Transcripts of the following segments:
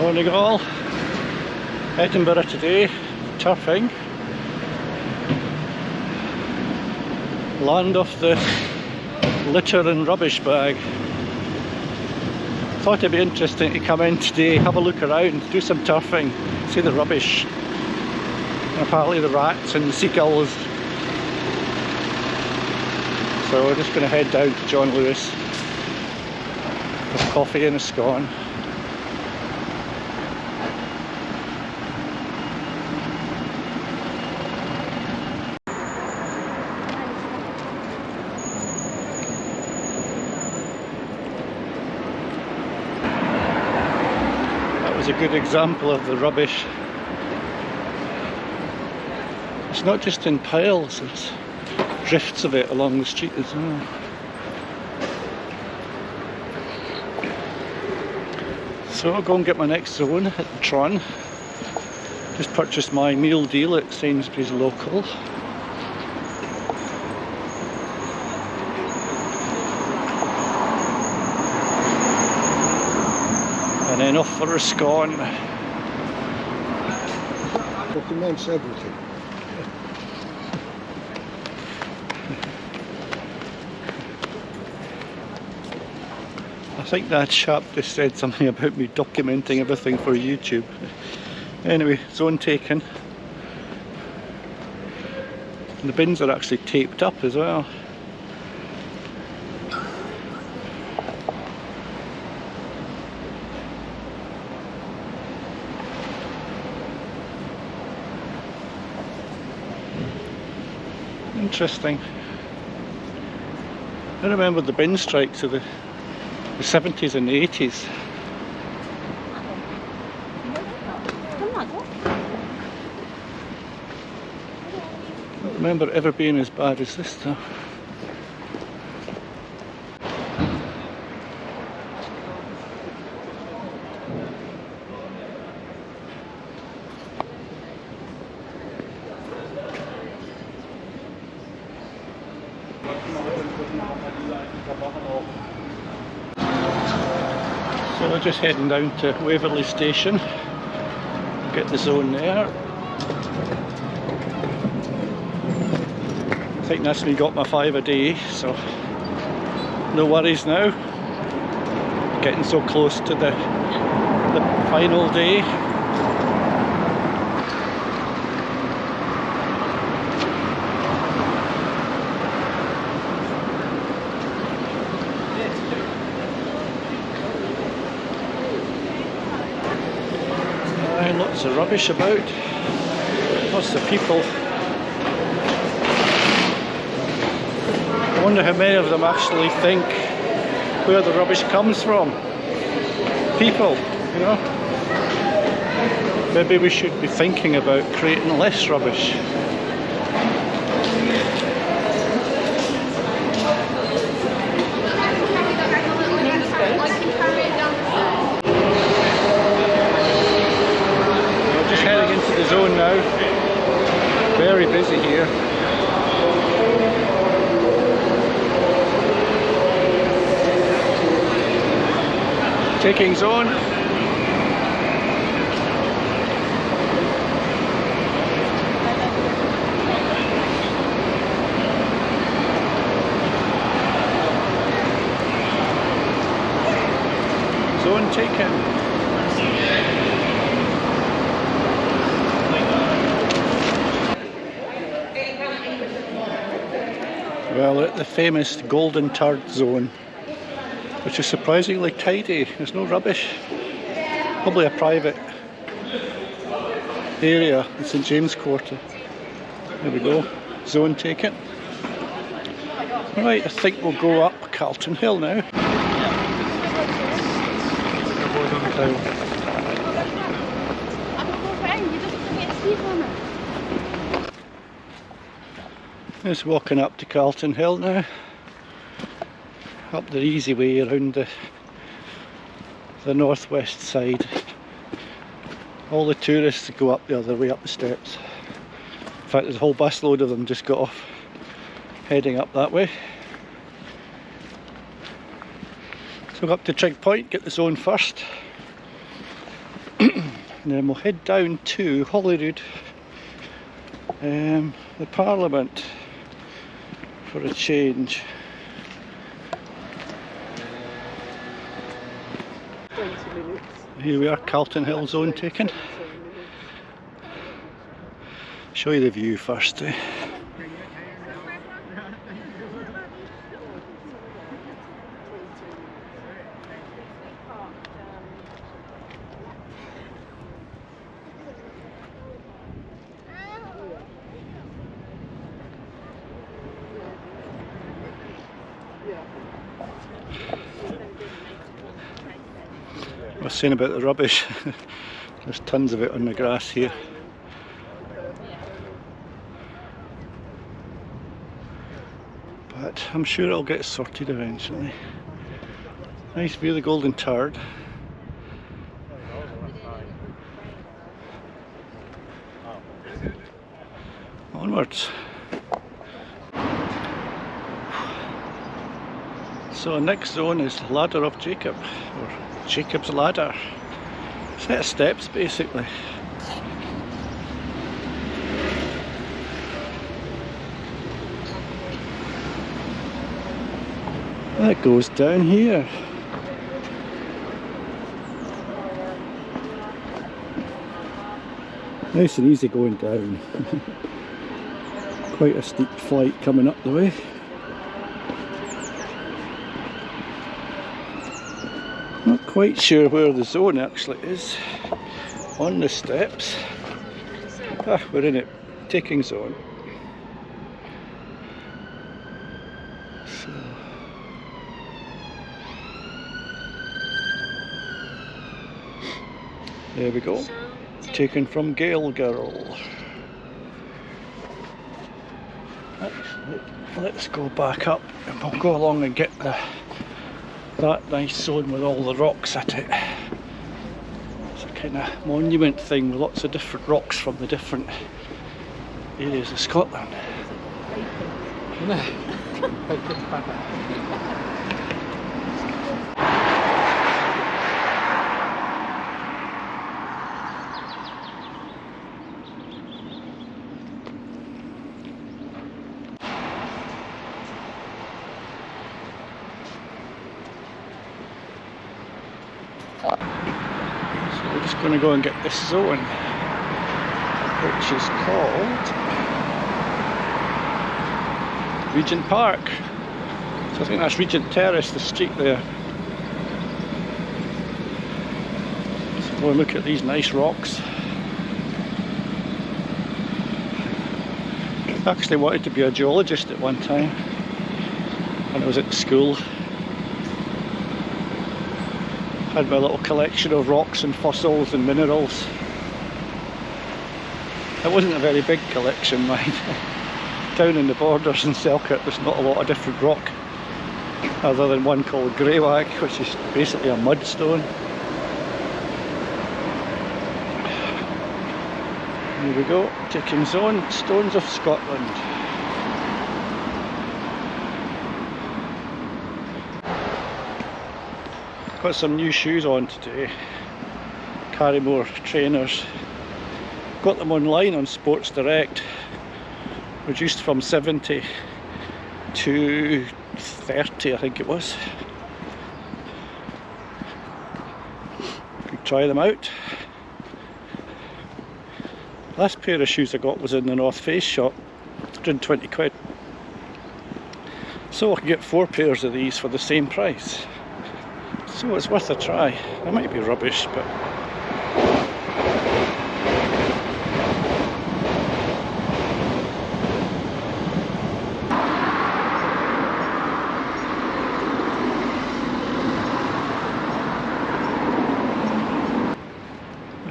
Morning all. Edinburgh today, turfing. Land of the litter and rubbish bag. Thought it'd be interesting to come in today, have a look around, do some turfing, see the rubbish. And apparently the rats and the seagulls. So we're just going to head down to John Lewis with coffee and a scone. That was a good example of the rubbish. It's not just in piles, there's drifts of it along the street as well. So I'll go and get my next zone at the Tron. Just purchased my meal deal at Sainsbury's local. And then off for a scone. Documents everything. I think that chap just said something about me documenting everything for YouTube. Anyway, zone taken. And the bins are actually taped up as well. Interesting. I remember the bin strikes of the 70s and the 80s. I don't remember it ever being as bad as this though. So we're just heading down to Waverley Station, get the zone there. I think that's me got my 5 a day, so no worries now. Getting so close to the final day. Lots of rubbish about, lots of people. I wonder how many of them actually think where the rubbish comes from. People, you know. Maybe we should be thinking about creating less rubbish. Zone now, very busy here. Taking zone. Zone taken. Well, at the famous Golden Turd Zone, which is surprisingly tidy, there's no rubbish. Probably a private area in St James Quarter. There we go, zone taken. Right, I think we'll go up Carlton Hill now. Just walking up to Carlton Hill now, up the easy way around the northwest side. All the tourists go up the other way up the steps. In fact, there's a whole busload of them just got off heading up that way. So go up to Trig Point, get the zone first. and then we'll head down to Holyrood, the Parliament, for a change. Here we are, Carlton Hill zone taken. Show you the view first. I was saying about the rubbish. There's tons of it on the grass here. But I'm sure it'll get sorted eventually. Nice view of the Golden Turd. Onwards. So next zone is Ladder of Jacob, or Jacob's Ladder. Set of steps basically. That goes down here. Nice and easy going down. Quite a steep flight coming up the way. Not quite sure where the zone actually is on the steps. Ah, we're in it. Taking zone. So there we go. Taken from Gale Girl. Let's go back up and we'll go along and get that nice zone with all the rocks at it. It's a kind of monument thing with lots of different rocks from the different areas of Scotland. So we're just going to go and get this zone, which is called Regent Park. So I think that's Regent Terrace, the street there. So go and look at these nice rocks. I actually wanted to be a geologist at one time when I was at school. Had my little collection of rocks and fossils and minerals. It wasn't a very big collection, mind. Down in the borders in Selkirk there's not a lot of different rock, other than one called greywag, which is basically a mudstone. Here we go, taking zone, Stones of Scotland. Got some new shoes on today, Carrymore trainers. Got them online on Sports Direct, reduced from 70 to 30 I think it was. Could try them out. Last pair of shoes I got was in the North Face shop, 120 quid. So I can get 4 pairs of these for the same price. So it's worth a try. They might be rubbish, but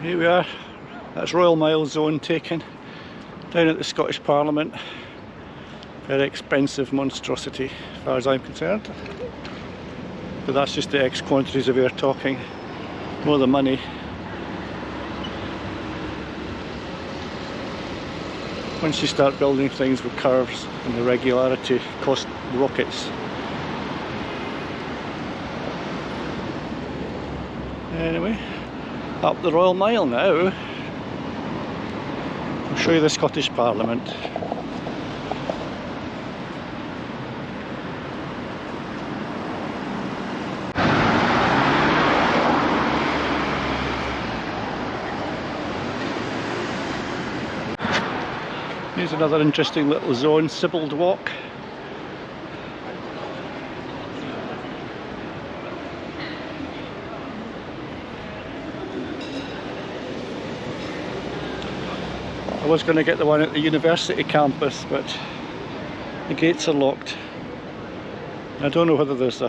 here we are. That's Royal Mile zone taken down at the Scottish Parliament. Very expensive monstrosity as far as I'm concerned. But that's just the X quantities of air talking, more the money. Once you start building things with curves and the regularity, cost rockets. Anyway, Up the Royal Mile now. I'll show you the Scottish Parliament. Here's another interesting little zone, Sibbald Walk. I was going to get the one at the university campus, but the gates are locked. I don't know whether there's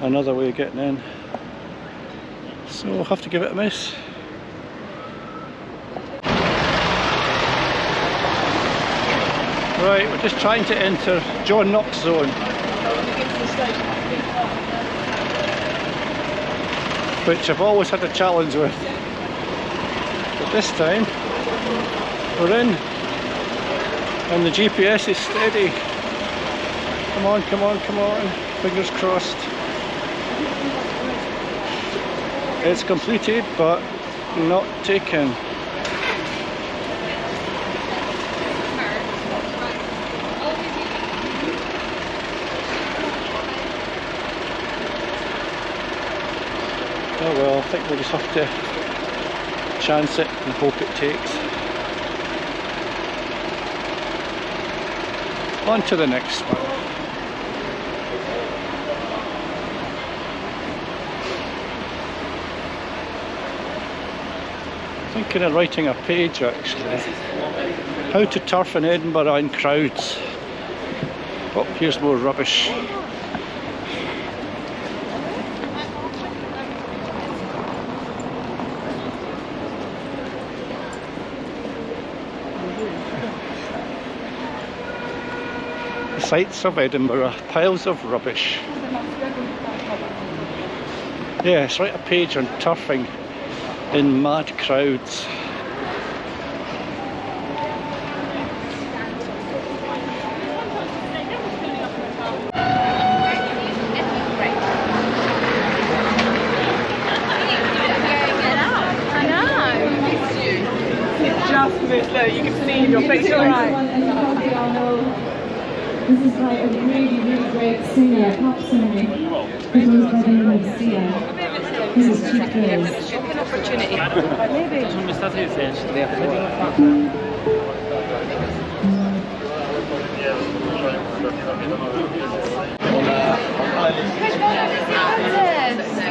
another way of getting in, so we'll have to give it a miss. Right, we're just trying to enter John Knox zone, which I've always had a challenge with, but this time we're in and the GPS is steady. Come on, come on, come on, fingers crossed. It's completed but not taken. Oh well, I think we'll just have to chance it and hope it takes. On to the next one. Thinking of writing a page actually. How to turf in Edinburgh in crowds. Oh, here's more rubbish. Sights of Edinburgh, piles of rubbish. Yes, write a page on turfing in mad crowds. Just missed though, you can see your face right. This is by a really, really great singer, pop singer, who goes by the name of Sia. This is Cheap Girls. An opportunity. Maybe.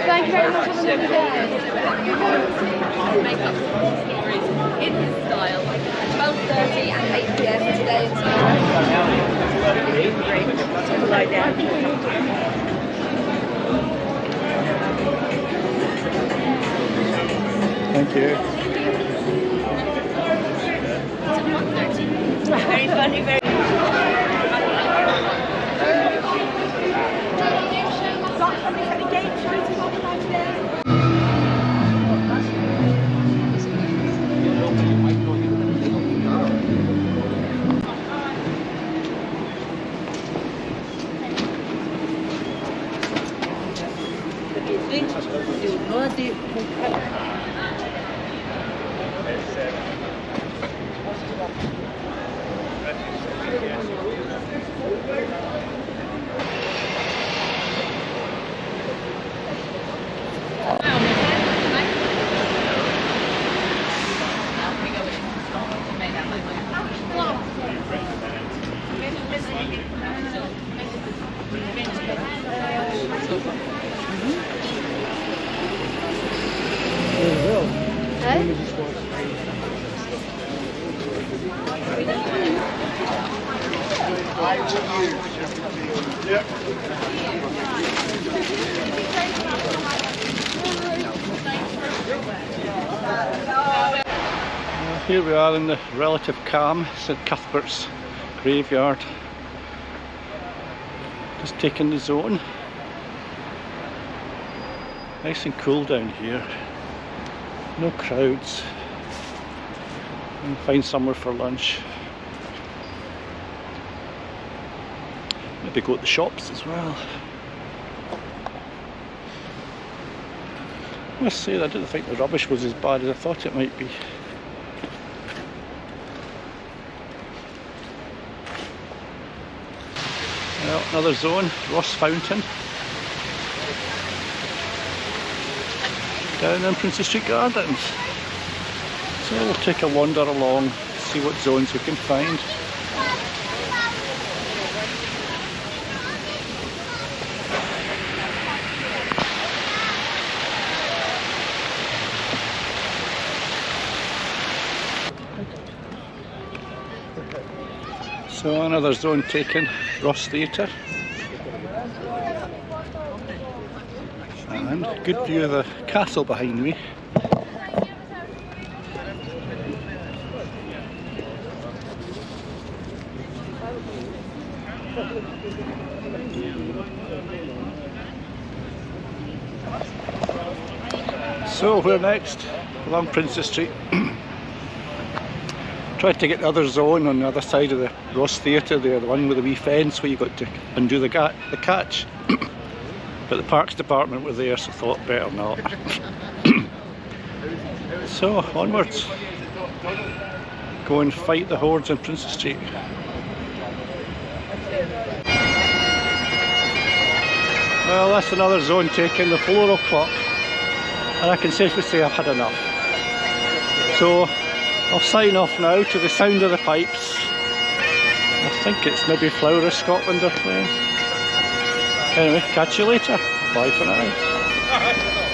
Thank you very much. Have a lovely day. In his style, 12:30 and 8 PM today and tomorrow. Lie down. Thank you. Very funny, very. Here we are in the relative calm St Cuthbert's graveyard. Just taking the zone. Nice and cool down here. No crowds. And find somewhere for lunch. Maybe go to the shops as well. I must say, I didn't think the rubbish was as bad as I thought it might be. Well, another zone, Ross Fountain. Down in Princess Street Gardens. So we'll take a wander along, see what zones we can find. So another zone taken, Ross Theatre. And good view of the castle behind me. So where next? Along Princess Street. Tried to get the other zone on the other side of the Ross Theatre there, the one with the wee fence where you got to undo the catch. But the Parks Department were there, so I thought better not. So onwards. Go and fight the hordes on Princess Street. Well, that's another zone taken, the 4 o'clock. And I can safely say I've had enough. So I'll sign off now to the sound of the pipes. I think it's maybe Flower of Scotland they're playing. Anyway, catch you later. Bye for now.